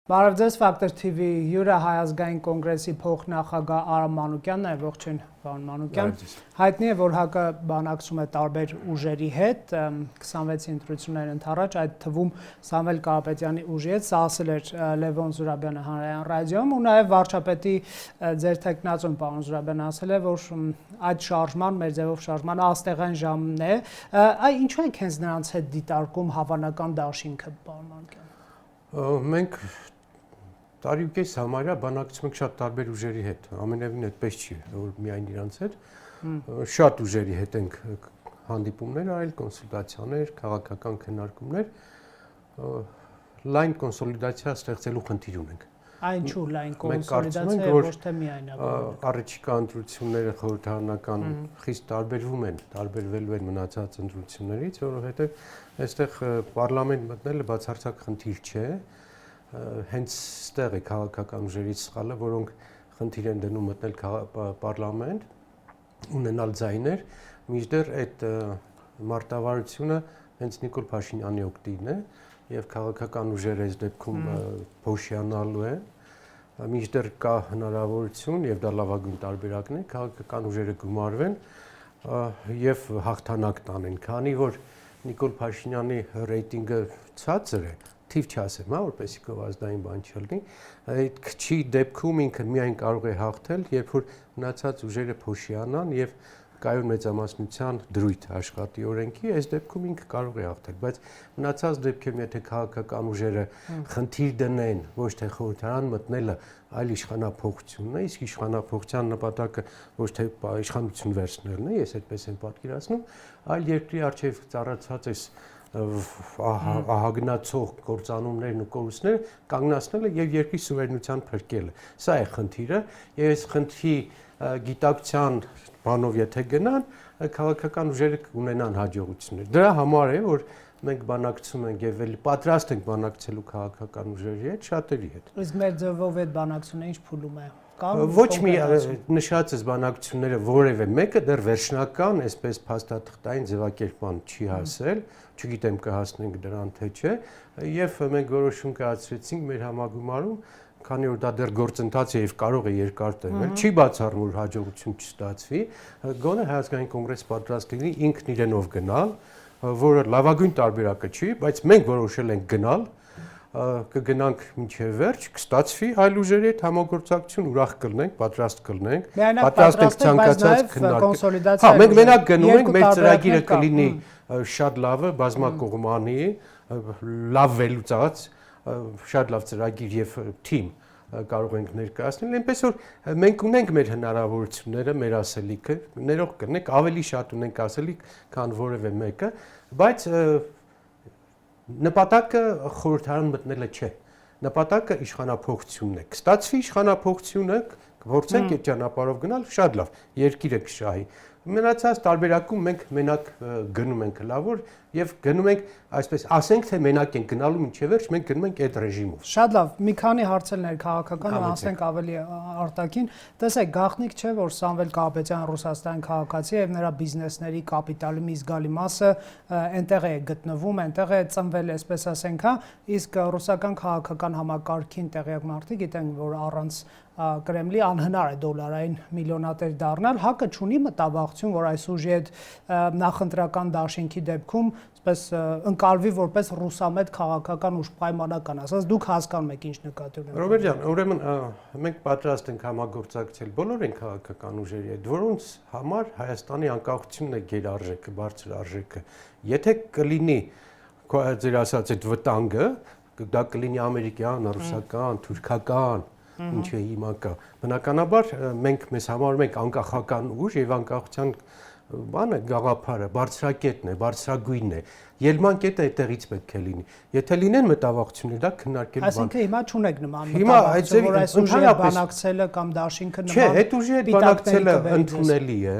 Բարև ձեզ, Factor TV հյուրը Հայազգային կոնգրեսի փոխնախագահ Արամ Մանուկյանն է, ողջույն պարոն Մանուկյան։ Հայտնի է, որ ՀԱԿ-ը բանակցում է տարբեր ուժերի հետ, 26 ընտրություններ ընթառաջ, այդ թվում Սամվել Կարապետյանի ուժի հետ, սա ասել էր Լևոն Զուրաբյանը հանրային ռադիոյում, ու նաև վարչապետի ձեր թեկնածուն պարոն Զուրաբյանը ասել է, որ այդ շարժման, մեր ձևով շարժման աստեղային ժամն է, ինչու ենք հենց նրանց հետ դիտարկում հավանական դաշինքը, պարոն Մանուկյան։ Մենք տարիուկես համարյա բանակցում ենք շատ տարբեր ուժերի հետ, ամենևին այդպես չի, որ միայն իրանց հետ, շատ ուժերի հետ ենք հանդիպումներ արել, կոնսուլտացիաներ, քաղաքական քննարկումներ, լայն կոնսոլիդացիա ստեղծելու խնդիր ունենք։ Այնչու լայն կոնսոլիդացիա ոչ թե միայնակ։ Առաջիկա ընտրությունները խորհրդարանական խիստ տարբերվում են, տարբերվելու են մնացած ընտրություններից, որովհետև այստեղ պարլամենտ մտնելը բացարձակ խնդիր չէ, հենց ստեղ է քաղաքական ուժերից սխալը, որոնք խնդիր են դնում մտնել պարլամենտ, ունենալ ձայներ, մինչդեռ այդ մարտավարությունը հենց Նիկոլ Փաշինյանի օգտին է եւ քաղաքական ուժերը այս դեպքում փոշիանալու է, մինչդեռ կա հնարավորություն եւ դա լավագույն տարբերակն է, քաղաքական ուժերը գումարվեն եւ հաղթանակ տանեն, քանի որ Նիկոլ Փաշինյանի ռեյտինգը ցածր է, թիվ չասեմ, որպեսզի գովազդային բան չլինի, այդ քչի դեպքում ինքը միայն կարող է հաղթել, երբ որ մնացած ուժերը փոշիանան եւ կայուն մեծամասնության դրույթ աշխատի օրենքի, այս դեպքում ինքը կարող է հաղթել, բայց մնացած դեպքերում եթե քաղաքական ուժերը խնդիր դնեն, ոչ թե խորհրդարան մտնելը, այլ իշխանափոխությունն է, իսկ իշխանափոխության նպատակը ոչ թե իշխանություն վերցնելն է, ես այդպես եմ պատկերացնում, այլ երկրի առջև ծառացած այս ահագնացող կործանումներն ու կորուստները կանգնացնելը եւ երկրի սուվերենության փրկելը։ Սա է խնդիրը, եւ այս խնդրի գիտակցության բանով եթե գնան, քաղաքական ուժերը կունենան հաջողություններ։ Դրա համար է, որ մենք բանակցում ենք եւ էլի պատրաստ ենք բանակցելու քաղաքական ուժերի հետ, շատերի հետ։ Իսկ մեր ձևով այդ բանակցությունը ինչ փուլում է։ Ոչ մի նշածս բանակցությունները որևէ մեկը դեռ վերջնական, այսպես փաստաթղթային ձևակերպման չի հասել, չգիտեմ կհասնենք դրան թե չէ, եւ մենք որոշում կայացրեցինք մեր համագումարում, քանի որ դա դեռ գործընթաց է եւ կարող է երկար տևել, չի բացառում որ հաջողություն չստացվի, գոնե Հայազգային կոնգրեսը պատրաստ կլինի ինքն իրենով գնալ, որը լավագույն տարբերակը չի, բայց մենք որոշել ենք գնալ, կգնանք մինչև վերջ, կստացվի այլ ուժերի հետ համագործակցություն ուրախ կլինենք, պատրաստ կլինենք, պատրաստ ենք ցանկացած քննարկել։ Հա, մենք մենակ գնում ենք, մեր ծրագիրը կլինի շատ լավը, բազմակողմանի, լավ վերլուծած, շատ լավ ծրագիր եւ թիմ կարող ենք ներկայացնել, այնպես որ մենք ունենք մեր հնարավորությունները, մեր ասելիքը, ներող կլինենք, ավելի շատ ունենք ասելիք, քան որևէ մեկը, բայց նպատակը խորհրդարան մտնելը չէ, նպատակը իշխանափոխությունն է, կստացվի իշխանափոխությունը, կփորձենք այդ ճանապարհով գնալ, շատ լավ, երկիրը կշահի, մնացած տարբերակում մենք մենակ գնում ենք լավոր եւ գնում ենք այսպես ասենք թե մենակ ենք գնալու մինչեւ վերջ մենք գնում ենք այդ ռեժիմով։ Շատ լավ, մի քանի հարցեր ներքաղաքական ասենք ավելի արտաքին։ Տեսեք, գաղտնիք չէ, որ Սամվել Կարապետյանը Ռուսաստանի քաղաքացի եւ նրա բիզնեսների կապիտալի մի զգալի մասը այնտեղ է գտնվում, այնտեղ է ծնվել, այսպես ասենք, հա, իսկ ռուսական քաղաքական համակարգին տեղյակ մարդիկ գիտեն, որ առանց Կրեմլի անհնար է դոլարային միլիոնատեր դառնալ, ՀԱԿ-ը չունի մտավախություն, որ այս ուժի հետ նախընտրական դաշինքի դեպքում այսպես ընկալվի որպես ռուսամետ քաղաքական ուժ պայմանական, ասած դուք հասկանում եք ինչ նկատի ունեմ։ Ռոբերտ ջան, ուրեմն մենք պատրաստ ենք համագործակցել բոլոր են քաղաքական ուժերի հետ, որոնց համար Հայաստանի անկախությունն է գերարժեքը, բարձր արժեքը։ Եթե կլինի ձեր ասած այդ վտանգը, դա կլինի ամերիկյան, ռուսական, թուրքական ինչ է հիմա կա։ Բնականաբար մենք մեզ համարում ենք անկախական ուժ եւ անկախության բանը գաղափարը բարձրակետն է, բարձրագույնն է։ Ելման կետը այդտեղից պետք է լինի։ Եթե լինեն մտավախություններ, դա քննարկելու բան։ Այսինքն հիմա չունեք նման մտավախություն, որ այս ուժի հետ բանակցելը կամ դաշինքը նման։ Չէ, այդ ուժի հետ բանակցելը ընդունելի է,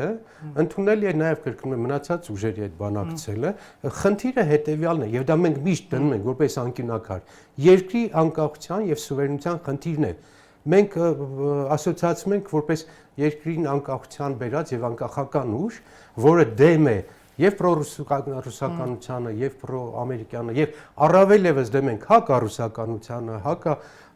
ընդունելի է նաեւ կրկնում եմ մնացած ուժերի հետ բանակցելը։ Խնդիրը հետեւյալն է, եւ դա մենք միշտ դնում ենք որպես անկյունակար։ Երկրի անկախության եւ սուվերենության խնդիրն է։ Մենք ասոցիացում ենք որպես երկրին անկախության բերած եւ անկախական ուժ, որը դեմ է եւ պրոռուսականությանը եւ պրոամերիկյանը եւ առավել եւս դեմ ենք հակառուսականությանը,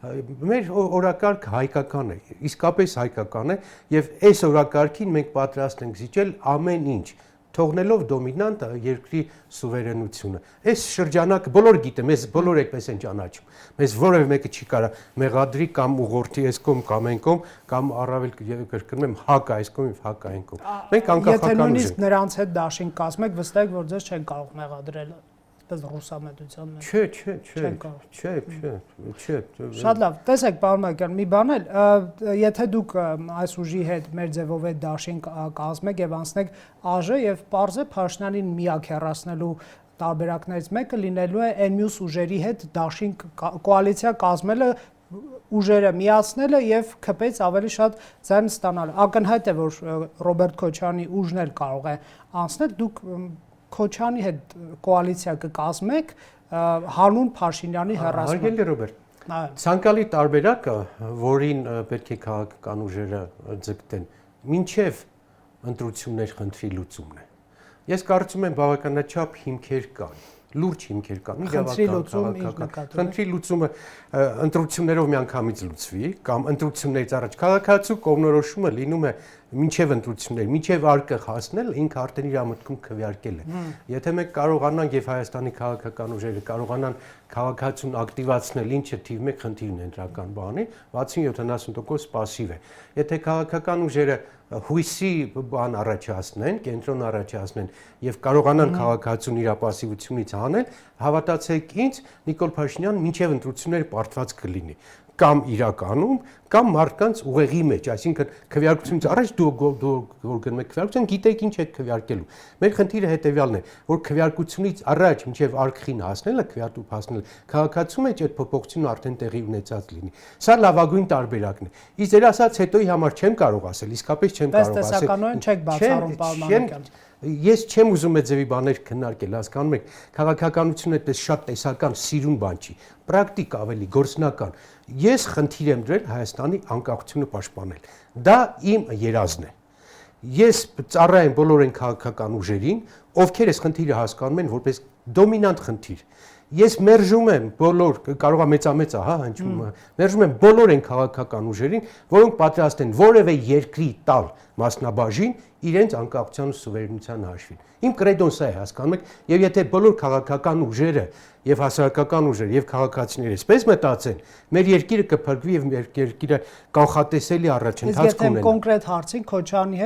Մեր օրակարգ հայկական է, իսկապես հայկական է եւ այս օրակարգին մենք պատրաստ ենք զիջել ամեն ինչ, թողնելով դոմինանտ երկրի սուվերենությունը։ Այս շրջանակը բոլոր գիտեն, մեզ բոլոր այդպես են ճանաչում։ Մեզ որևէ մեկը չի կարող մեղադրի կամ ուղղորդի այս կողմ կամ այն կողմ, կամ առավել կրկնում եմ հակ այս կողմ եւ հակ այն կողմ։ Մենք անկախական Եթե նույնիսկ նրանց հետ դաշինք կազմեք, վստահ եք, որ ձեզ չեն կարող մեղադրել այդպես ռուսամետության մեջ։ Չէ։ Շատ լավ, տեսեք, պարոն Մակյան, մի բան էլ, եթե դուք այս ուժի հետ մեր ձևով է դաշինք կազմեք եւ անցնեք ԱԺ եւ պարզե Փաշինյանին միակ հեռացնելու տարբերակներից մեկը լինելու է այն մյուս ուժերի հետ դաշինք կոալիցիա կազմելը, ուժերը միացնելը եւ քպեց ավելի շատ ձայն ստանալը։ Ակնհայտ է, որ Ռոբերտ Քոչարյանի ուժն էլ կարող է անցնել, դուք Քոչարյանի հետ կոալիցիա կկազմեք հանուն Փաշինյանի հեռացման։ Հարգելի Ռոբերտ, ցանկալի տարբերակը, որին պետք է քաղաքական ուժերը ձգտեն, մինչև ընտրություններ խնդրի լուծումն է։ Ես կարծում եմ բավականաչափ հիմքեր կան, լուրջ հիմքեր կան, խնդրի լուծումը ընտրություններով միանգամից լուծվի կամ ընտրություններից առաջ քաղաքացու կողմնորոշումը լինում է մինչև ընտրություններ, մինչև արկը հասնել, ինքը արդեն իր մտքում քվեարկել է։ Եթե մենք կարողանանք եւ Հայաստանի քաղաքական ուժերը կարողանան քաղաքացուն ակտիվացնել, ինչը թիվ 1 խնդիրն է ընտրական բանի, 60-70% пассив է։ Եթե քաղաքական ուժերը հույսի բան առաջացնեն, կենտրոն առաջացնեն եւ կարողանան քաղաքացուն իր пассивությունից հանել, հավատացեք ինձ, Նիկոլ Փաշինյանը մինչև ընտրությունները պարտված կլինի կամ իրականում կամ մարդկանց ուղեղի մեջ, այսինքն քվեարկությունից առաջ դու որ գնում եք քվեարկության, գիտեք ինչ եք քվեարկելու։ Մեր խնդիրը հետեւյալն է, որ քվեարկությունից առաջ մինչև արքին հասնելը, քվեարկու հասնելը, քաղաքացու մեջ այդ փոփոխությունը արդեն տեղի ունեցած լինի։ Սա լավագույն տարբերակն է։ Իսկ ձեր ասած հետոյի համար չեմ կարող ասել, իսկապես չեմ կարող ասել։ Տեսականորեն չեք բացառում, պարոն Մանուկյան։ Ես չեմ ուզում այդ ձևի բաներ քննարկել, հասկանում եք, քաղաքականությունը այդպես շատ տեսական սիրուն բան չի, պրակտիկ ավելի գործնական։ Ես խնդիր եմ դրել Հայաստանի անկախությունը պաշտպանել։ Դա իմ երազն է։ Ես ծառայեմ բոլոր այն քաղաքական ուժերին, ովքեր այս խնդիրը հասկանում են որպես դոմինանտ խնդիր։ Ես մերժում եմ բոլոր, կարող է մեծամեծ է, հա, հնչում, մերժում եմ բոլոր այն քաղաքական ուժերին, որոնք պատրաստ են որևէ երկրի տալ մասնաբաժին իրենց անկախության ու սուվերենության հաշվին։ Իմ կրեդոն սա է, հասկանում եք, եւ եթե բոլոր քաղաքական ուժերը եւ հասարակական ուժերը եւ քաղաքացիները այսպես մտածեն, մեր երկիրը կփրկվի եւ մեր երկիրը կանխատեսելի առաջընթաց կունենա։ Իսկ եթե կոնկրետ հարցին Քոչարյանի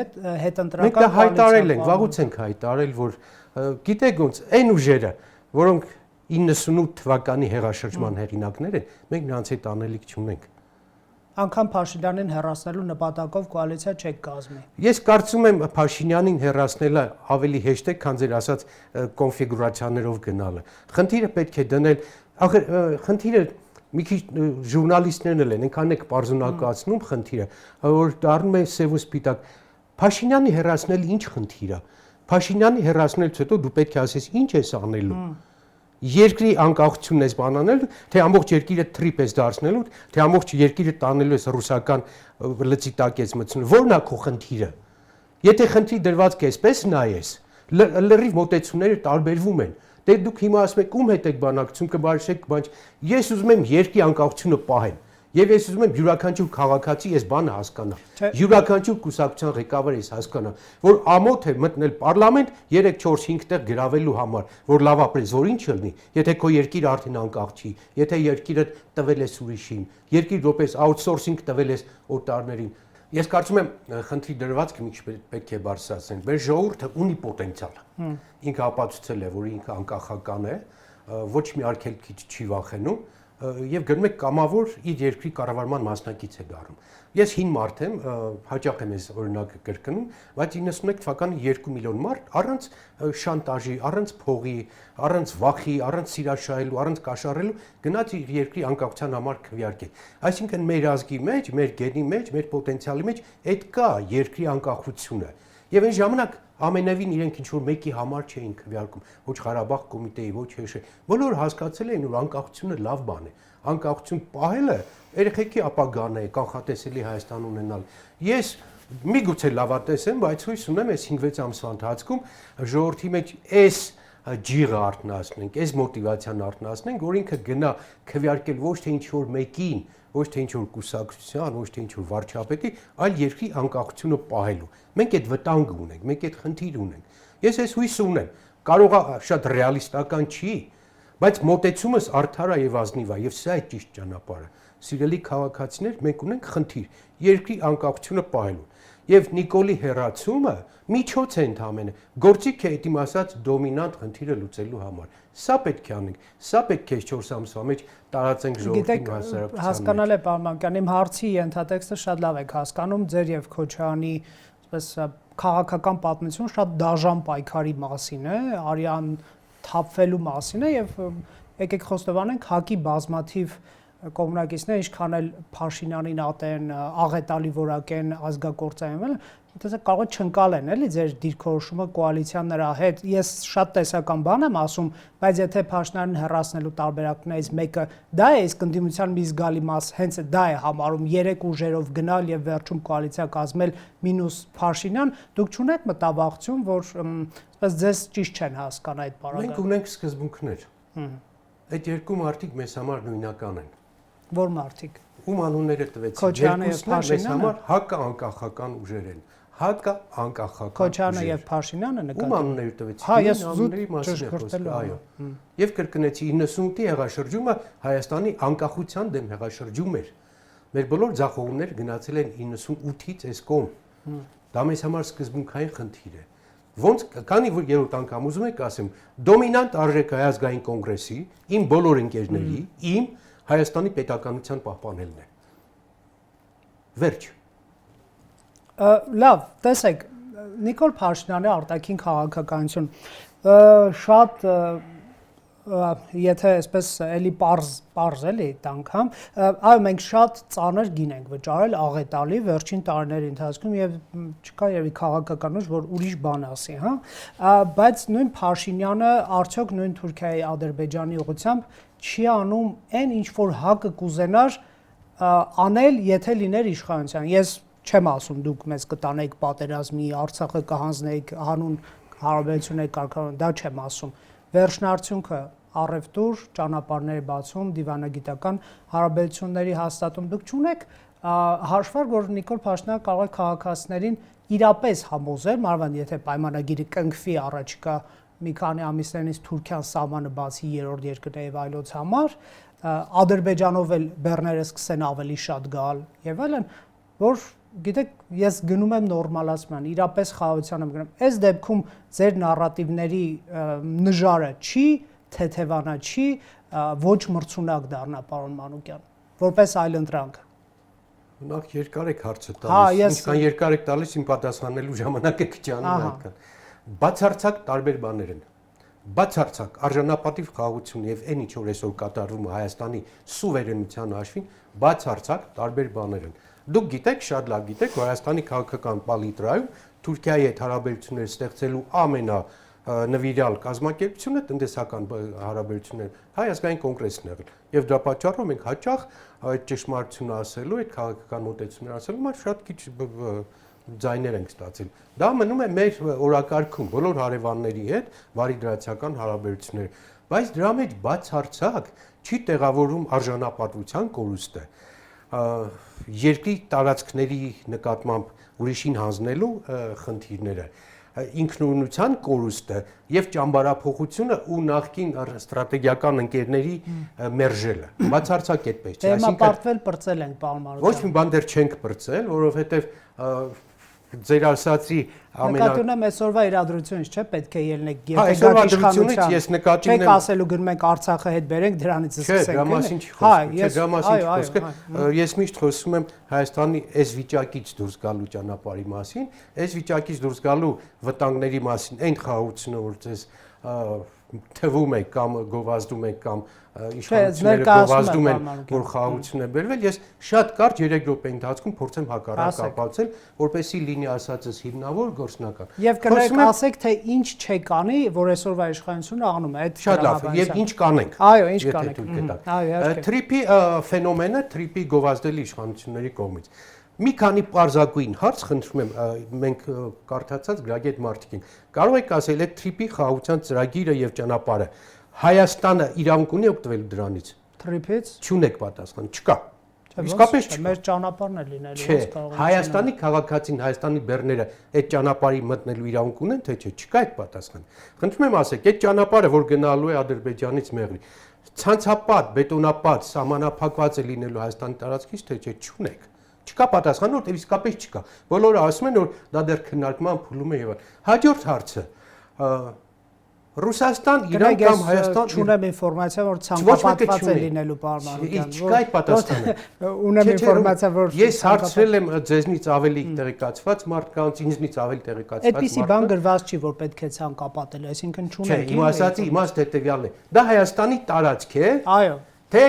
հետ ընտրական մենք դա հայտարարել ենք, վաղուց ենք հայտարարել, որ գիտեք ոնց այն ուժերը, որոնք 98 թվականի հեղաշրջման հեղինակներ են, մենք նրանց հետ անելիք չունենք։ Անկամ Փաշինյանին հեռացնելու նպատակով կոալիցիա չեք կազմի։ Ես կարծում եմ Փաշինյանին հեռացնելը ավելի հեշտ է, քան ձեր ասած կոնֆիգուրացիաներով գնալը։ Խնդիրը պետք է դնել, խնդիրը մի քիչ ժուրնալիստներն էլ են, այնքան եք պարզունակացնում խնդիրը, որ դառնում է սև ու սպիտակ։ Փաշինյանի հեռացնելը ինչ խնդիր է։ Փաշինյանի հեռացնելուց հետո դու պետք է ասես ինչ ես անելու։ Երկրի անկախությունն ես բանանել, թե ամբողջ երկիրը թրիպ ես դարձնելու, թե ամբողջ երկիրը տանելու ես ռուսական լծի տակ ես մտցնելու։ Որն է քո խնդիրը։ Եթե խնդրի դրված կեսպես նայես, լրիվ մոտեցումները տարբերվում են։ Դե դուք հիմա ասում եք ում հետ եք բանակցում կբարձրեք, բայց ես ուզում եմ երկրի անկախությունը պահեմ։ Եվ ես ուզում եմ յուրաքանչյուր քաղաքացի ես բանը հասկանա։ Յուրաքանչյուր կուսակցության ղեկավար ես հասկանա, որ ամոթ է մտնել պարլամենտ 3-4-5 տեղ գրավելու համար, որ լավ ապրես, որ ինչ լինի, եթե քո երկիրը արդեն անկախ չի, եթե երկիրը տվել ես ուրիշին, երկիր որպես outsourcing տվել ես օտարներին։ Ես կարծում եմ խնդրի դրվածքը մի քիչ պետք է բարձրացնենք։ Մեր ժողովուրդը ունի պոտենցիալ։ Ինքը ապացուցել է, որ ինքը անկախական է, ոչ մի արգելքից չի վախենում եւ գնում եք կամավոր իր երկրի կառավարման մասնակից է դառնում։ Ես հին մարդ եմ, հաճախ եմ այս օրինակը կրկնում, բայց 91 թվականի 2 միլիոն մարդ առանց շանտաժի, առանց փողի, առանց վախի, առանց սիրաշահելու, առանց կաշառելու գնաց իր երկրի անկախության համար քվեարկել։ Այսինքն մեր ազգի մեջ, մեր գենի մեջ, մեր պոտենցիալի մեջ այդ կա երկրի անկախությունը։ Եվ այն ժամանակ ամենևին իրենք ինչ որ մեկի համար չէին քվեարկում, ոչ Ղարաբաղ կոմիտեի, ոչ ՀՇ։ Բոլորը հասկացել էին, որ անկախությունը լավ բան է։ Անկախություն պահելը երեխեքի ապագան է, կանխատեսելի Հայաստան ունենալ։ Ես միգուցե լավատես եմ, բայց հույս ունեմ այս 5-6 ամսվա ընթացքում ժողովրդի մեջ այս ջիղը արտնասնենք, այս մոտիվացիան արտնասնենք, որ ինքը գնա քվեարկել ոչ թե ինչ որ մեկին, ոչ թե ինչ որ կուսակցության, ոչ թե ինչ որ վարչապետի, այլ երկրի անկախությունը պահելու։ Մենք այդ վտանգը ունենք, մենք այդ խնդիրը ունենք։ Ես այս հույսը ունեմ, կարող է շատ ռեալիստական չի, բայց մոտեցումս արդար է եւ ազնիվ է, եւ սա է ճիշտ ճանապարհը։ Սիրելի քաղաքացիներ, մենք ունենք խնդիր երկրի անկախությունը պահելու։ Եվ Նիկոլի հերացումը միջոց է ընդամենը, գործիք է այդ իմ ասած դոմինանտ խնդիրը լուծելու համար։ Սա պետք է անենք, սա պետք է 4 ամսվա մեջ տարածենք ժողովրդի հասարակության մեջ։ Հասկանալ է, պարոն Մանկյան, իմ հարցի ենթատեքստը շատ լավ եք հասկանում, ձեր եւ Քոչարյանի, այսպես քաղաքական պատմություն շատ դաժան պայքարի մասին է, արյան թափվելու մասին է եւ եկեք խոստովանենք ՀԱԿ-ի բազմաթիվ կոմունակիցներ ինչքան էլ Փաշինյանին ատեն, աղետալի որակեն, ազգակործային, տեսեք կարող է չընկալեն, էլի ձեր դիրքորոշումը կոալիցիան նրա հետ։ Ես շատ տեսական բան եմ ասում, բայց եթե Փաշինյանին հեռացնելու տարբերակներից մեկը դա է, իսկ ընդդիմության մի զգալի մաս հենց դա է համարում 3 ուժերով գնալ եւ վերջում կոալիցիա կազմել մինուս Փաշինյան, դուք չունեք մտավախություն, որ այսպես ձեզ ճիշտ չեն հասկանա այդ բառը։ Մենք ունենք սկզբունքներ։ Այդ երկու մարդիկ մեզ համար նույնական են։ Որ մարդիկ ում անունները տվեցին, Քոչարյանը եւ մեզ համար հակաանկախական ուժեր են, հակաանկախական Քոչարյանը եւ Փաշինյանը նկատի։ Ում անունները տվեցին, հա, ես անունների մասին է խոսքը, այո։ Եվ կրկնեցի 98-ի հեղաշրջումը Հայաստանի անկախության դեմ հեղաշրջում էր։ Մեր բոլոր ձախողումները գնացել են 98-ից այս կողմ։ Դա մեզ համար սկզբունքային խնդիր է։ Ոնց քանի որ երրորդ անգամ ուզում եք ասեմ, դոմինանտ արժեքը Հայազգային կոնգրեսի, իմ բոլոր ընկերների, իմ Հայաստանի պետականության պահպանելն է։ Վերջ։ Լավ, տեսեք, Նիկոլ Փաշինյանի արտաքին քաղաքականություն շատ եթե այսպես էլի պարզ էլի այդ անգամ, այո, մենք շատ ծանր գին ենք վճարել աղետալի վերջին տարիների ընթացքում եւ չկա երևի քաղաքական ուժ, որ ուրիշ բան ասի, հա, բայց նույն Փաշինյանը արդյոք նույն Թուրքիայի, Ադրբեջանի ուղղությամբ չի անում այն ինչ որ ՀԱԿ-ը կուզենար անել, եթե լիներ իշխանության։ Ես չեմ ասում դուք մեզ կտանեք պատերազմի, Արցախը կհանձնեք, հանուն հարաբերությունների կարգավորում, դա չեմ ասում։ Վերջնարդյունքը առևտուր, ճանապարհների բացում, դիվանագիտական հարաբերությունների հաստատում, դուք չունեք հաշվար, որ Նիկոլ Փաշինյանը կարող է քաղաքացիներին իրապես համոզել, մանավանդ եթե պայմանագիրը կնքվի առաջիկա մի քանի ամիսներից Թուրքիան սահմանը բացի երրորդ երկրների եւ այլոց համար, Ադրբեջանով էլ բեռները սկսեն ավելի շատ գալ եւ այլն, որ գիտեք, ես գնում եմ նորմալացման, իրապես խաղաղության եմ գնում։ Այս դեպքում ձեր նարատիվների նժարը չի թեթևանա, չի ոչ մրցունակ դառնա, պարոն Մանուկյան, որպես այլընտրանք։ Նախ երկար եք հարցը տալիս, ինչքան երկար եք տալիս, իմ պատասխանելու ժամանակը քիչանում այդքան։ Բացարձակ տարբեր բաներ են։ Բացարձակ արժանապատիվ խաղաղություն եւ այն ինչ որ այսօր կատարվում է Հայաստանի սուվերենության հաշվին, բացարձակ տարբեր բաներ են։ Դուք գիտեք, շատ լավ գիտեք, որ Հայաստանի քաղաքական պալիտրայում Թուրքիայի հետ հարաբերություններ ստեղծելու ամենանվիրյալ կազմակերպությունը տնտեսական հարաբերություններ Հայազգային կոնգրեսն եղել։ Եվ դրա պատճառով մենք հաճախ այդ ճշմարտությունը ասելու, այդ քաղաքական մոտեցումները ասելու համար շատ քիչ ձայներ ենք ստացել։ Դա մնում է մեր օրակարգում բոլոր հարևանների հետ վարիդրացիական հարաբերություններ, բայց դրա մեջ բացարձակ չի տեղավորում արժանապատվության կորուստը, երկրի տարածքների նկատմամբ ուրիշին հանձնելու խնդիրները, ինքնուրույնության կորուստը եւ ճամբարափոխությունը ու նախկին ստրատեգիական ընկերների մերժելը։ Բացարձակ այդպես չէ, այսինքն պարտվել բրծել ենք, պարոն Մանուկյան։ Ոչ մի բան դեռ չենք բրծել, որովհետեւ ձեր ասացի նկատի ունեմ այսօրվա իրադրությունից, չէ՞, պետք է ելնեք երթեգաչությունից ես նկատի ունեմ։ Չեք ասելու գնում ենք Արցախը հետ բերենք, դրանից սկսենք։ Չէ, դրա մասին չի խոսքը, դրա մասին չի խոսքը։ Ես միշտ խոսում եմ Հայաստանի այս վիճակից դուրս գալու ճանապարհի մասին, այս վիճակից դուրս գալու վտանգների մասին, այն խաղաղությունը, որ ձեզ թվում է կամ գովազդում եք կամ իշխանությունները գովազդում են, որ խաղաղություն է բերվել, ես շատ կարճ 3 րոպե ընթացքում փորձեմ հակառակ ապացուցել, որպեսզի լինի ասածս հիմնավոր գործնական։ Եվ կներեք ասեք, թե ինչ չեք անի, որ այսօրվա իշխանությունը անում է, այդ շատ լավ, եւ ինչ կանենք։ Այո, ինչ կանենք։ Թրիփի ֆենոմենը, թրիփի գովազդելի իշխանությունների կողմից։ Մի քանի պարզագույն հարց խնդրում եմ, մենք կարդացած գրագետ մարդիկ ենք։ Կարող եք ասել, այդ թրիպի խաղաղության ծրագիրը եւ ճանապարհը Հայաստանը իրավունք ունի օգտվել դրանից։ Թրիփից Չունեք պատասխան, չկա։ Իսկապես չկա։ Մեր ճանապարհն է լինելու, Չէ, Հայաստանի քաղաքացին, Հայաստանի բեռները այդ ճանապարհի մտնելու իրավունք ունեն, թե չէ, չկա այդ պատասխան։ Խնդրում եմ ասեք, այդ ճանապարհը, որ գնալու է Ադրբեջանից Մեղրի, ցանցապատ, բետոնապատ, սահմանափակված է լինելու Հայաստանի տարածքից, թե չէ, չունեք։ Չկա պատասխան, որտեղ իսկապես չկա։ Բոլորը ասում են, որ դա դեռ քննարկման փուլում է եւ այլն։ Հաջորդ հարցը Ռուսաստան, Իրան կամ Հայաստան չունեմ ինֆորմացիա, որ ցանկապատված է լինելու պարմանության։ Չկա այդ պատասխանը։ Ունեմ ինֆորմացիա, որ ես հարցրել եմ ձեզնից ավելի տեղեկացված մարդկանց, ինձնից ավելի տեղեկացված մարդկանց։ Այդպիսի բան գրված չի, որ պետք է ցանկապատել, այսինքն չունենք։ Չէ, իմ ասածի իմաստը հետեւյալն է։ Դա Հայաստանի տարածք է։ Այո։ Թե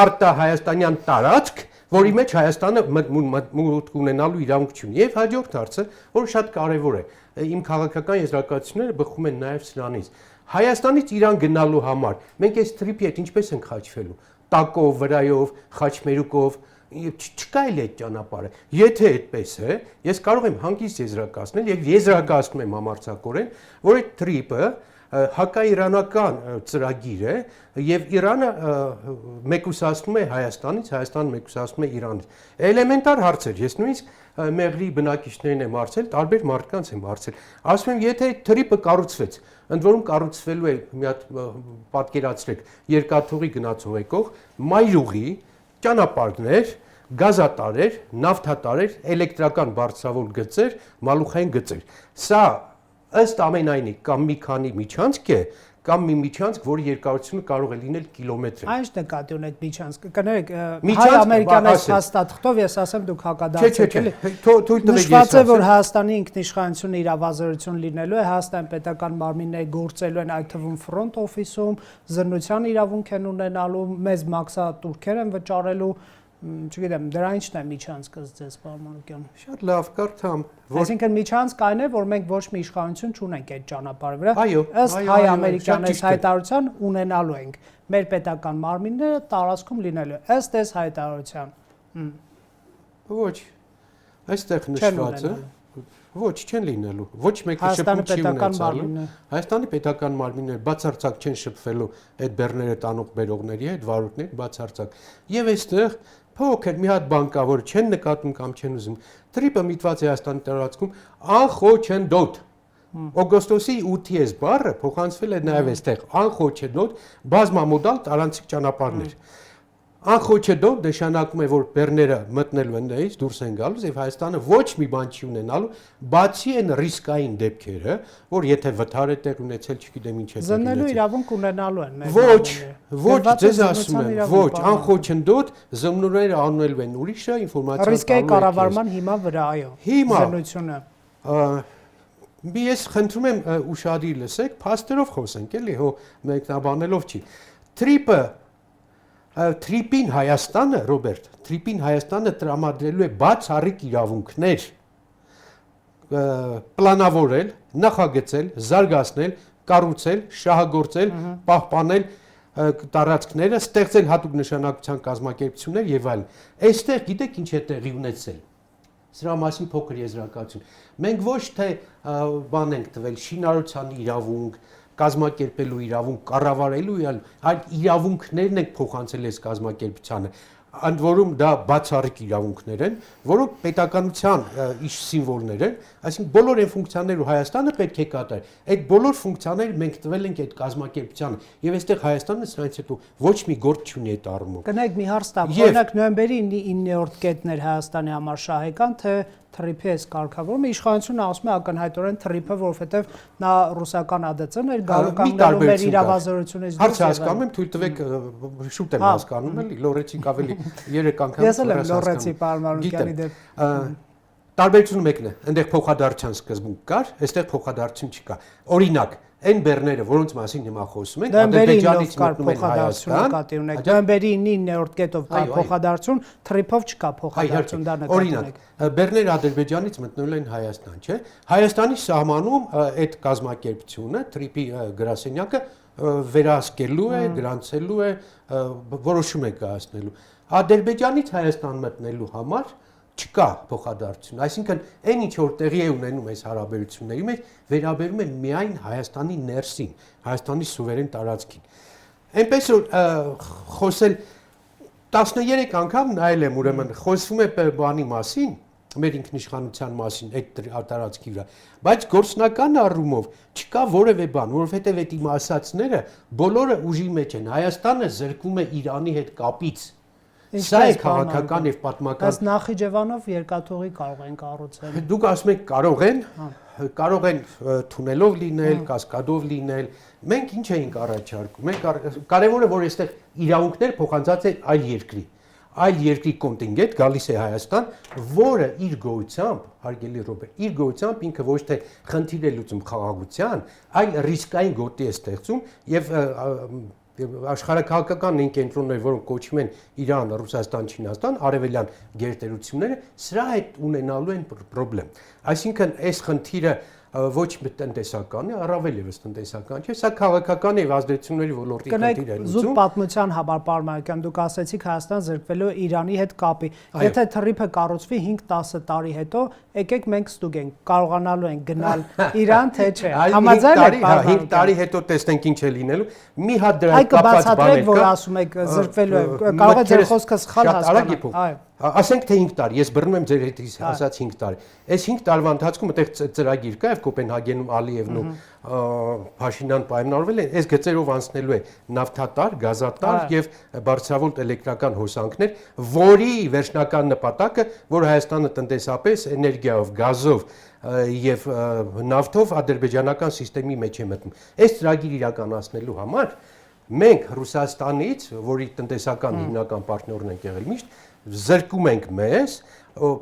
արտահայաստանյան տարածք, որի մեջ Հայաստանը մուտք ունենալու իրավունք չունի։ Եվ հաջորդ հարցը, որ շատ կարևոր է, իմ քաղաքական եզրակացությունները բխում են նաև սրանից։ Հայաստանից Իրան գնալու համար մենք այս թրիփի հետ ինչպես ենք խաչվելու։ Տակով, վրայով, խաչմերուկով, չկա էլ այդ ճանապարհը։ Եթե այդպես է, ես կարող եմ հանգիստ եզրակացնել եւ եզրակացնում եմ համարձակորեն, որ այդ թրիփը հակաիրանական ծրագիր է եւ Իրանը մեկուսացնում է Հայաստանից, Հայաստանը մեկուսացնում է Իրանից։ Էլեմենտար հարցեր, ես նույնիսկ Մեղրի բնակիչներին եմ հարցել, տարբեր մարդկանց եմ հարցել։ Ասում եմ, եթե այդ թրիփը կառուցվեց, ընդ որում կառուցվելու է մի հատ պատկերացրեք, երկաթուղի գնացող եկող, մայրուղի, ճանապարհներ, գազատարեր, նավթատարեր, էլեկտրական բարձրավոր գծեր, մալուխային գծեր։ Սա ըստ ամենայնի կամ մի քանի միջանցք է, կամ մի միջանցք, որի երկարությունը կարող է լինել կիլոմետր։ Այս նկատի ունեք միջանցք։ Կներեք, հայ-ամերիկյանից հաստատքով ես ասեմ դուք հակադարձեք էլի։ Թույլ տվեք ես ասեմ։ Նշված է, որ Հայաստանի ինքնիշխանությունը իրավազորություն լինելու է, Հայաստան պետական մարմինները գործելու են այդ թվում ֆրոնտ օֆիսում, զրնության իրավունք են ունենալու, մեծ մաքսատուրքեր են վճարելու, չգիտեմ, դրա ինչն է միջանցքը ձեզ, պարոն Մանուկյան։ Շատ լավ, կարդամ։ Այսինքն միջանցք այն է, որ մենք ոչ մի իշխանություն չունենք այդ ճանապարհի վրա։ Այո, ըստ հայ-ամերիկյանից հայտարարության ունենալու ենք։ Մեր պետական մարմինները տարածքում լինելու։ Ըստ այս հայտարարության։ Ոչ։ Այստեղ նշված է։ Ոչ, չեն լինելու։ Ոչ մեկը շփում չի ունեցալու։ Հայաստանի պետական մարմինները բացարձակ չեն շփվելու այդ բեռները տանող բերողների հետ, վարորդների բացարձակ։ Եւ այստեղ փոքր մի հատ բան կա, որ չեն նկատում կամ չեն ուզում։ Թրիփը միտված է Հայաստանի տարածքում անխոչնդոտ։ Օգոստոսի 8-ի այս բառը փոխանցվել է նաև այստեղ անխոչնդոտ բազմամոդալ տարանցիկ ճանապարհներ։ Անխոչնդոտ նշանակում է, որ բեռները մտնելու են դրանից, դուրս են գալուց եւ Հայաստանը ոչ մի բան չի ունենալու, բացի այն ռիսկային դեպքերը, որ եթե վթար է տեղ ունեցել, չգիտեմ ինչ է տեղ ունեցել։ Զննելու իրավունք ունենալու են մեր։ Ոչ, ձեզ ասում եմ, ոչ, անխոչնդոտ զննուրները անունելու են ուրիշը ինֆորմացիա։ Ռիսկայի կառավարման հիման վրա, այո։ Զննությունը։ Ես խնդրում եմ ուշադիր լսեք, փաստերով խոսենք, էլի, հո մեկնաբանելով չի։ Թրիփին Հայաստանը, Ռոբերտ, Թրիփին Հայաստանը տրամադրելու է բացառիկ իրավունքներ պլանավորել, նախագծել, զարգացնել, կառուցել, շահագործել, պահպանել տարածքները, ստեղծել հատուկ նշանակության կազմակերպություններ եւ այլն։ Այստեղ գիտեք ինչ է տեղի ունեցել։ Սրա մասին փոքր եզրակացություն։ Մենք ոչ թե բան ենք տվել շինարարության իրավունք, կազմակերպելու իրավունք, կառավարելու այլ իրավունքներն ենք փոխանցել այս կազմակերպությանը։ Ընդ որում դա բացառիկ իրավունքներ են, որոնք պետականության սիմվոլներ են, այսինքն բոլոր այն ֆունկցիաները Հայաստանը պետք է կատարի։ Այդ բոլոր ֆունկցիաները մենք տվել ենք այդ կազմակերպությանը, եւ այստեղ Հայաստանը սրանից հետո ոչ մի գործ չունի այդ առումով։ Կնայեք մի հարց տամ, օրինակ նոյեմբերի 9-րդ կետն էր Հայաստանի համար շահեկան, թե թրիփի էս կարգավորումը իշխանությունը ասում է ակնհայտորեն թրիփը, որովհետև նա ռուսական ԱԴՑ-ն էր գալու կանգնելու մեր իրավազորությունից։ Հարցը հասկանում եմ, թույլ տվեք շուտ եմ հասկանում, էլի լորեցիկ ավելի 3 անգամ։ Ես էլ եմ լորեցի պարոն Մանուկյանի դեպքում։ Տարբերությունը մեկն է, այնտեղ փոխադարձության սկզբունք կար, այստեղ փոխադարձություն չկա։ Օրինակ, այն բեռները, որոնց մասին հիմա խոսում ենք, Ադրբեջանից մտնում են Հայաստան, նկատի ունեք։ Նոյեմբերի 9-րդ կետով կա փոխադարձություն, թրիփով չկա փոխադարձություն, դա նկատի ունեք։ Օրինակ, բեռները Ադրբեջանից մտնում են Հայաստան, չէ՞։ Հայաստանի սահմանում այդ կազմակերպությունը, թրիփի գրասենյակը վերահսկելու է, գրանցելու է, որոշում է կայացնելու։ Ադրբեջանից Հայաստան մտնելու համար չկա փոխադարձություն, այսինքն այն ինչ որ տեղի է ունենում այս հարաբերությունների մեջ, վերաբերում է միայն Հայաստանի ներսին, Հայաստանի սուվերեն տարածքին։ Այնպես որ խոսել 13 անգամ նայել եմ, ուրեմն խոսվում է բանի մասին, մեր ինքնիշխանության մասին այդ տարածքի վրա, բայց գործնական առումով չկա որևէ բան, որովհետև այդ իմ ասածները բոլորը ուժի մեջ են։ Հայաստանը զրկվում է Իրանի հետ կապից։ Սա է քաղաքական եւ պատմական։ Բայց Նախիջևանով երկաթուղի կարող են կառուցել։ Դուք ասում եք կարող են թունելով լինել, կասկադով լինել։ Մենք ինչ էինք առաջարկում։ Մենք կարևորը որ այստեղ իրավունքներ փոխանցած է այլ երկրի կոնտինգենտ գալիս է Հայաստան, որը իր գոյությամբ, հարգելի Ռոբերտ, իր գոյությամբ ինքը ոչ թե խնդիր է լուծում խաղաղության, այլ ռիսկային գոտի է ստեղծում եւ աշխարհակահաղական այն կենտրոնները, որոնք կոչվում են Իրան, Ռուսաստան, Չինաստան, արևելյան գերտերությունները, սրա հետ ունենալու են խնդրեմ։ Այսինքն այս խնդիրը ոչ տնտեսական է, առավել եւս տնտեսական չէ, սա քաղաքական եւ ազդեցությունների ոլորտի խնդիր է լուծում։ Զուտ պատմության համար Պարմայական դուք ասեցիք Հայաստան զրկվելու Իրանի հետ կապի։ Եթե թռիփը կառուցվի 5-10 տարի հետո, եկեք մենք ստուգենք, կարողանալու են գնալ Իրան թե չէ։ Համաձայն եք 5 տարի հետո տեսնենք ինչ է լինելու։ Մի հատ դրանից կապված բան որ ասում եք զրկվելու է, կարող է ձեր խոսքը սխալ հասկանալ։ Ասենք թե 5 տարի, ես բռնում եմ ձեր հետ ասած 5 տարի։ Այս 5 տարվա ընթացքում այդտեղ ծրագիր կա եւ Կոպենհագենում Ալիևն ու Փաշինյան պայմանավորվել են, այս գծերով անցնելու է նավթատար, գազատար եւ բարձրավոլտ էլեկտրական հոսանքներ, որի վերջնական նպատակը, որ Հայաստանը տնտեսապես էներգիայով, գազով եւ նավթով ադրբեջանական համակարգի մեջ է մտնում։ Այս ծրագիրը իրականացնելու համար մենք Ռուսաստանից, որի տնտեսական հիմնական պարտներն ենք եղել միշտ, զրկում ենք մեզ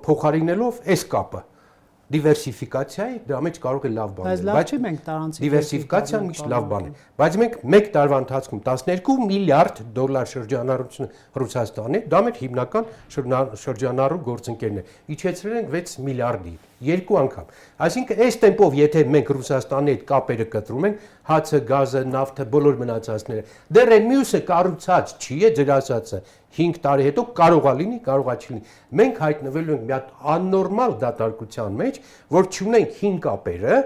փոխարինելով այս կապը դիվերսիֆիկացիայի, դրա մեջ կարող է լավ բան լինել, բայց մենք տարանցիկ դիվերսիֆիկացիան միշտ լավ բան է, բայց մենք 1 տարվա ընթացքում 12 միլիարդ դոլար շրջանառություն Ռուսաստանի, դա մեր հիմնական շրջանառու գործընկերն է, իջեցրել ենք 6 միլիարդի 2 անգամ։ Այսինքն այս տեմպով եթե մենք Ռուսաստանի հետ կապերը կտրում ենք, հացը, գազը, նավթը, բոլոր մնացածները, դեռ այն մյուսը կառուցած չի է, ձեր ասածը 5 տարի հետո կարողա լինի, կարողա չի լինի։ Մենք հայտնվելու ենք մի հատ աննորմալ դատարկության մեջ, որ չունենք 5 կապերը,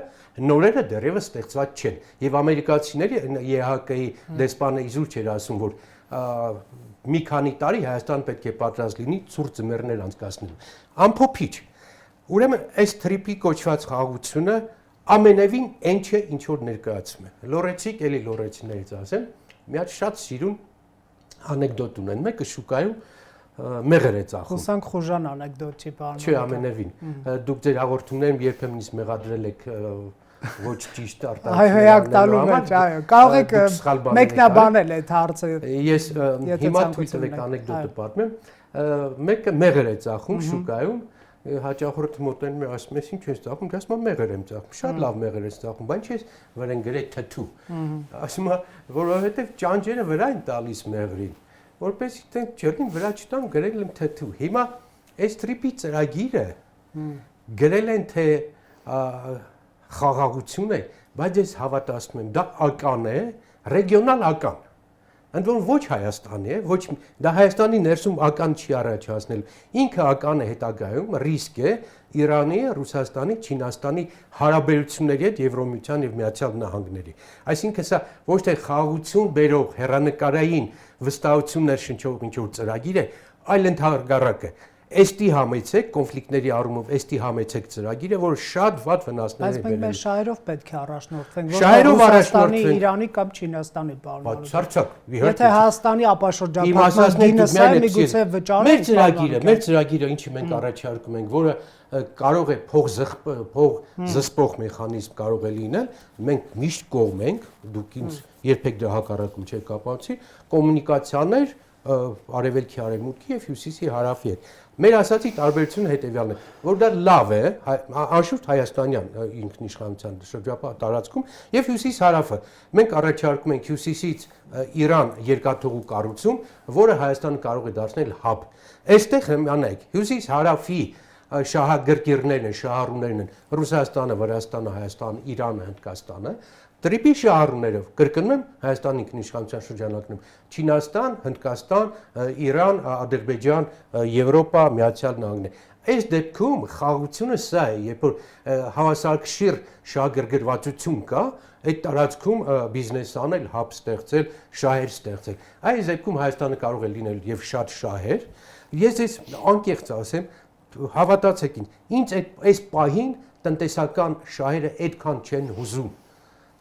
նորերը դեռևս ստեղծված չեն։ Եվ ամերիկացիների ԵՀԿ-ի դեսպանը իզուր չէր ասում, որ մի քանի տարի Հայաստան պետք է պատրաստ լինի ցուրտ ձմեռներ անցկացնելու։ Ամփոփիչ։ Ուրեմն այս թրիպի կոչված խաղաղությունը ամենևին այն չէ, ինչ որ ներկայացում է։ Լորեցիկ, էլի լորեցիներից ասեմ, մի հատ շատ սիրուն անեկդոտ ունեն, մեկը շուկայում մեղր է ծախում։ Հուսանք խուժան անեկդոտ չի բառը։ Չէ, ամենևին։ Դուք ձեր հաղորդումներում երբեմն ինձ մեղադրել եք ոչ ճիշտ արտահայտելու մեջ, այո, կարող եք մեկնաբանել այդ հարցը։ Ես հիմա թույլ տվեք անեկդոտը պատմեմ։ Մեկը մեղր է ծախում շուկայում, հաճախորդը մոտենում է ասում է, ինչ ես ծախում, դե ասում եմ մեղր եմ ծախում, շատ լավ մեղր ես ծախում, բայց ես վրան գրել թթու։ Ասում է, որովհետև ճանճերը վրա են տալիս մեղրին, որպեսզի տենք ջրին վրա չտան, գրել եմ թթու։ Հիմա այս տրիպի ծրագիրը գրել են թե խաղաղություն է, բայց ես հավատացնում եմ, դա ական է, ռեգիոնալ ական։ Ընդ որում ոչ Հայաստանի է, ոչ դա Հայաստանի ներսում ական չի առաջացնել։ Ինքը ական է հետագայում, ռիսկ է Իրանի, Ռուսաստանի, Չինաստանի հարաբերությունների հետ Եվրոմիության եւ Միացյալ Նահանգների։ Այսինքն սա ոչ թե խաղաղություն բերող հերանեկարային վստահություններ շնչող ինչ-որ ծրագիր է, այլ ընդհանրակը Էստի համեցեք կոնֆլիկտների առումով էստի համեցեք ծրագիրը, որը շատ վատ վնասներ է բերել։ Բայց մենք մեր շահերով պետք է առաջնորդվենք, շահերով Ռուսաստանի, Իրանի կամ Չինաստանի բառնալու։ Բացարձակ, Եթե Հայաստանի ապաշրջապատման գինը միգուցե վճարել։ Մեր ծրագիրը, ինչի մենք առաջարկում ենք, որը կարող է փող զսպող մեխանիզմ կարող է լինել, մենք միշտ կողմ ենք, դուք ինձ երբեք դրա հակառակում չեք ապացուցի, կոմունիկացիաներ արևելքի արևմուտքի եւ հյուսիսի հարավի հետ։ Մեր ասացի տարբերությունը հետեւյալն է, որ դա լավ է, անշուշտ հայաստանյան ինքնիշխանության շրջապատի տարածքում եւ հյուսիս-հարավը։ Մենք առաջարկում ենք հյուսիսից Իրան երկաթուղու կառուցում, որը Հայաստանը կարող է դարձնել հաբ։ Այստեղ հմանայք հյուսիս-հարավի շահագրգիռներն են, շահառուներն են Ռուսաստանը, Վրաստանը, Հայաստանը, Իրանը, Հնդկաստանը, տրիպի շահառուներով կրկնում եմ Հայաստանի ինքնիշխանության շրջանակներում Չինաստան, Հնդկաստան, Իրան, Ադրբեջան, Եվրոպա, Միացյալ Նահանգներ։ Այս դեպքում խաղաղությունը սա է, երբ որ հավասարակշիռ շահագրգռվածություն կա, այդ տարածքում բիզնես անել, հաբ ստեղծել, շահեր ստեղծել։ Այս դեպքում Հայաստանը կարող է լինել եւ շատ շահեր։ Ես այս անկեղծ ասեմ, հավատացեք ինձ այս պահին տնտեսական շահերը այդքան չեն հուզում։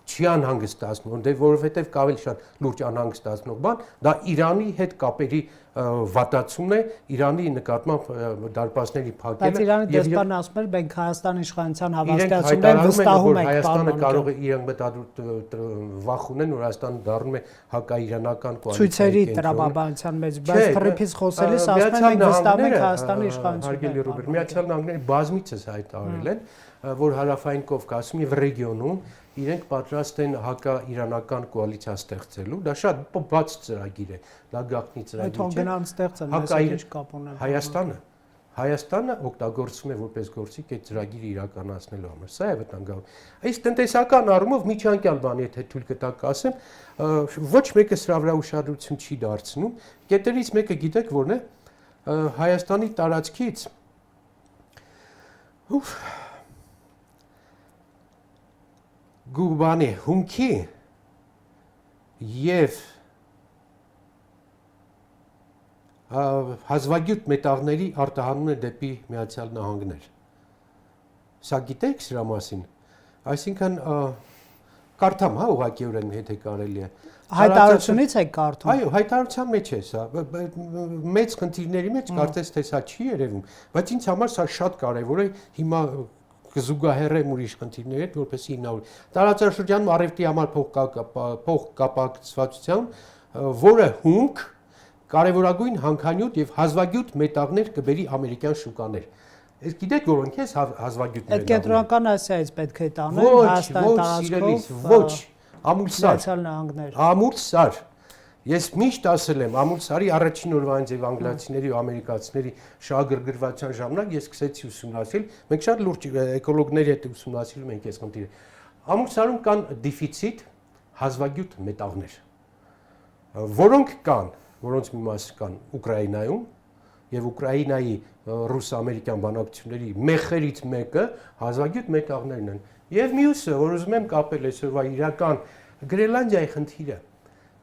Չի անհանգստացնում, որովհետև կավել շատ լուրջ անհանգստացնող բան, դա Իրանի հետ կապերի վատացումն է, Իրանի նկատմամբ դարպասների փակելը։ Բայց Իրանի դեսպանը ասում էր, մենք Հայաստանի իշխանության հավաստիացումներ վստահում ենք, Հայաստանը կարող է իրենք վախ ունեն, որ Հայաստանը դառնում է հակաիրանական կոալիցիայի ցույցերի տրամաբանության մեջ, բայց թռիփից խոսելիս ասում են, մենք վստահում ենք Հայաստանի իշխանությանը։ Հարգելի Ռոբերտ, Միացյալ Նահանգները բազմիցս հայտարարել են, որ Հարավային Կովկասում եւ ռեգիոնում իրենք պատրաստ են հակաիրանական կոալիցիա ստեղծելու, դա շատ բաց ծրագիր է, դա գաղտնի ծրագիր չէ։ Այդ հոնգնան ստեղծել, ես կապ ունեմ։ Հայաստանը օգտագործում է որպես գործիք այդ ծրագիրը իրականացնելու համար։ Սա է վտանգավոր։ Այս տնտեսական առումով միջանկյալ բան, եթե թույլ կտաք ասեմ, ոչ մեկը սրա վրա ուշադրություն չի դարձնում։ Կետերից մեկը գիտեք որն է, Հայաստանի տարածքից Գուբանի հումքի եւ հազվագյուտ մետաղների արտահանումն է դեպի Միացյալ Նահանգներ։ Սա գիտեք սրա մասին։ Այսինքն կարդամ, հա, ուղղակիորեն եթե կարելի է։ Հայտարարությունից եք կարդում։ Այո, հայտարարության մեջ է սա։ Մեծ խնդիրների մեջ կարծես թե սա չի երևում, բայց ինձ համար սա շատ կարևոր է հիմա կզուգահեռեմ ուրիշ խնդիրների հետ, որպեսզի հիմնավոր տարածաշրջանում առևտրի համար փոխկապակցվածությամբ, որը հումք, կարևորագույն հանքանյութ եւ հազվագյուտ մետաղներ կբերի ամերիկյան շուկաներ։ Ես գիտեք որոնք է հազվագյուտ մետաղները։ Այդ կենտրոնական Ասիայից պետք է տանեն Հայաստանի տարածքով։ Ոչ, ամուլսար։ Միացյալ Նահանգներ։ Ամուլսար։ Ես միշտ ասել եմ, ամուլսարի առաջին օրվանից եւ անգլիացիների ու ամերիկացիների շահագրգռվածության ժամանակ ես սկսեցի ուսումնասիրել, մենք շատ լուրջ էկոլոգների հետ ուսումնասիրում ենք այս խնդիրը։ Ամուլսարում կան դեֆիցիտ հազվագյուտ մետաղներ, որոնք կան, որոնց մի մասը կան Ուկրաինայում եւ Ուկրաինայի ռուս-ամերիկյան բանակցությունների մեխերից մեկը հազվագյուտ մետաղներն են։ Եվ մյուսը, որ ուզում եմ կապել այսօրվա իրական Գրենլանդիայի խնդիրը։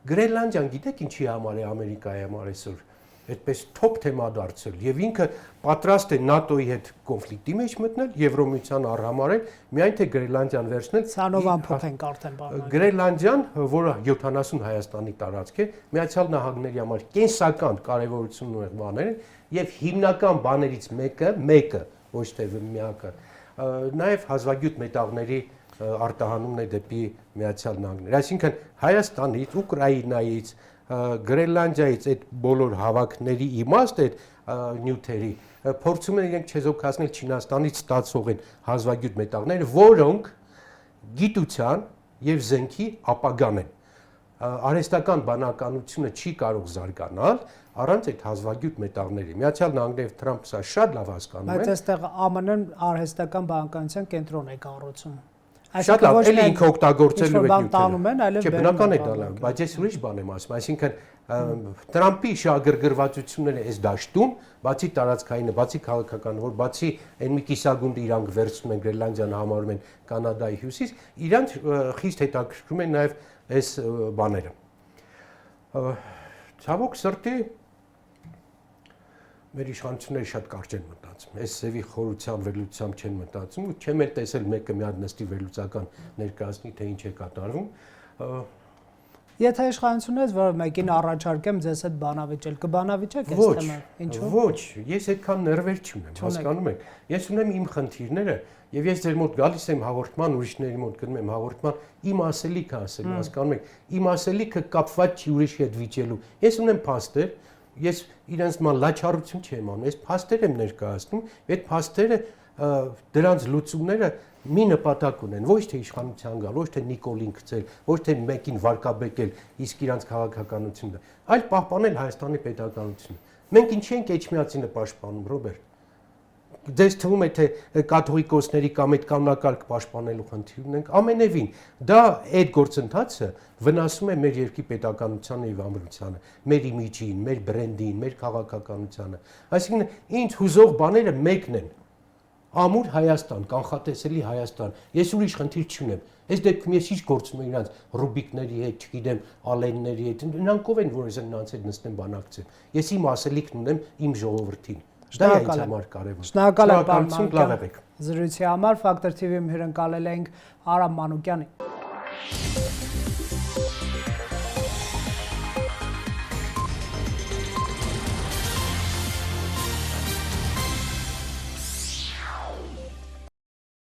Գրենլանդիան գիտեք ինչի համար է Ամերիկայի համար այսօր այդպես թոփ թեմա դարձել եւ ինքը պատրաստ է ՆԱՏՕ-ի հետ կոնֆլիկտի մեջ մտնել, Եվրոմիության արհամարել, միայն թե Գրենլանդիան վերցնել։ Ցանով ամփոփենք արդեն բանը։ Գրենլանդիան, որը 70 Հայաստանի տարածք է, Միացյալ Նահանգների համար կենսական կարևորություն ունող բաներ են եւ հիմնական բաներից մեկը, ոչ թե միակը, նաեւ հազվագյուտ մետաղների արտահանումն է դեպի Միացյալ Նահանգներ։ Այսինքն Հայաստանից, Ուկրաինայից, Գրենլանդիայից այդ բոլոր հավաքների իմաստը այդ նյութերի փորձում են իրենք չեզոքացնել Չինաստանից ստացող են հազվագյուտ մետաղները, որոնք գիտության եւ զենքի ապագան են։ Արհեստական բանականությունը չի կարող զարգանալ առանց այդ հազվագյուտ մետաղների։ Միացյալ Նահանգները եւ Թրամփը սա շատ լավ հասկանում են։ Բայց այստեղ ԱՄՆ-ն արհեստական բանականության կենտրոն է կառուցում։ Շատ լավ, էլի ինքը օգտագործելու է նյութերը։ Չէ, բնական է դա լավ, բայց ես ուրիշ բան եմ ասում, այսինքն Տրամփի շահագրգռվածությունները այս դաշտում, բացի տարածքայինը, բացի քաղաքական, որ բացի այն մի կիսագունդը իրանք վերցնում են Գրենլանդիան համարում են Կանադայի հյուսիս, իրանք խիստ հետաքրքրում են նաև այս բաները։ Ցավոք սրտի մեր իշխանությունները շատ կարճ են մտածում, այս սևի խորությամբ, վերլուծությամբ չեն մտածում ու չեմ էլ տեսել մեկը մի հատ նստի վերլուծական ներկայացնի, թե ինչ է կատարվում։ Եթե իշխանություններից որը մեկին առաջարկեմ ձեզ հետ բանավիճել, կբանավիճեք այս թեման, ինչու՞։ Ոչ, ես այդքան ներվեր չունեմ, հասկանում եք։ Ես ունեմ իմ խնդիրները եւ ես ձեր մոտ գալիս եմ հաղորդման, ուրիշների մոտ գնում եմ հաղորդման, իմ ասելիքը ասել, հասկանում եք։ Իմ ասելիքը կապված չի ուրիշի հետ վիճելու։ Ես ունեմ փաստեր, ես իրենց ման լաչառություն չեմ անում, ես փաստեր եմ ներկայացնում, այդ փաստերը դրանց լուծումները մի նպատակ ունեն, ոչ թե իշխանության գալ, ոչ թե Նիկոլին գցել, ոչ թե մեկին վարկաբեկել, իսկ իրանց քաղաքականությունը, այլ պահպանել Հայաստանի պետականությունը։ Մենք ինչի ենք Էջմիածինը պաշտպանում, Ռոբերտ։ Դες թվում է թե կաթողիկոսների կամ այդ կանոնակարգ պաշտպանելու խնդիր ունենք, ամենևին դա այդ գործընթացը վնասում է մեր երկրի պետականությանը եւ ամրությանը, մեր իմիջին, մեր բրենդին, մեր քաղաքականությանը։ Այսինքն ինձ հուզող բաները մեկն են։ Ամուր Հայաստան, կանխատեսելի Հայաստան։ Ես ուրիշ խնդիր չունեմ։ Այս դեպքում ես ինչ գործում եմ իրանց ռուբիկների հետ, չգիտեմ, ալենների հետ։ Նրանք ով են, որ ես նրանց հետ նստեմ բանակցեմ։ Ես իմ ասելիքն ունեմ իմ ժողովրդին։ Դա է ինձ համար կարևոր։ Շնորհակալ եմ, պարոն լավ եղեք։ Զրույցի համար Factor TV-ում հյուրընկալել ենք Արամ Մանուկյանին։